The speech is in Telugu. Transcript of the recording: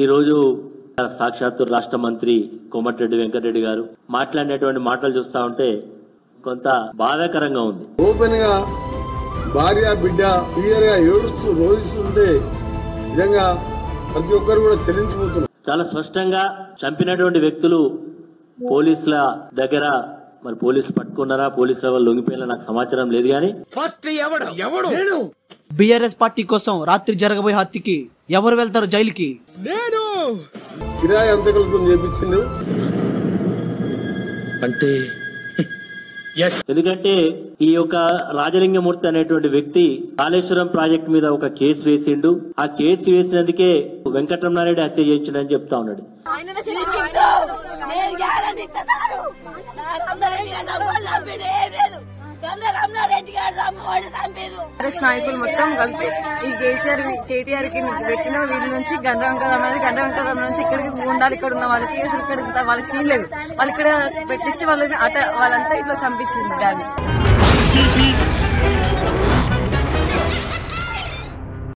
ఈ రోజు సాక్షాత్తు రాష్ట్ర మంత్రి కోమటిరెడ్డి వెంకటరెడ్డి గారు మాట్లాడినటువంటి మాటలు చూస్తా ఉంటే కొంత బాధాకరంగా ఉంది. ఓపెన్ గా భార్య బిడ్డ క్లియర్ గా ఏడుస్తూ రోధిస్తుంటే నిజంగా ప్రతి ఒక్కరు కూడా చెల్లించిపోతున్నారు. చాలా స్పష్టంగా చంపినటువంటి వ్యక్తులు పోలీసుల దగ్గర మరి పోలీసులు పట్టుకున్నారా, పోలీసుల వాళ్ళు లొంగిపోయినా నాకు సమాచారం లేదు. కానీ ఫస్ట్ బీఆర్ఎస్ పార్టీ కోసం రాత్రి జరగబోయే హత్యకి ఎవరు వెళ్తారు జైలుకి? నేను కిరాయి అంతకులతో చేపించింది. అంటే ఎందుకంటే ఈ యొక్క రాజలింగమూర్తి అనేటువంటి వ్యక్తి కాళేశ్వరం ప్రాజెక్ట్ మీద ఒక కేసు వేసిండు. ఆ కేసు వేసినందుకే వెంకటరమణారెడ్డి హత్య చేయించిండని చెప్తా ఉన్నాడు. నాయకులు మొత్తం కలిపి ఈ కేసీఆర్ కేటీఆర్ కి పెట్టిన వీళ్ళ నుంచి గండ్ర వెంకటరామ నుంచి ఇక్కడికి ఉండాలి. ఇక్కడ ఉన్న వాళ్ళకి అసలు ఇక్కడ వాళ్ళకి సీన్ లేదు. వాళ్ళు ఇక్కడ పెట్టించి వాళ్ళంతా ఇట్లా చంపించింది దాన్ని.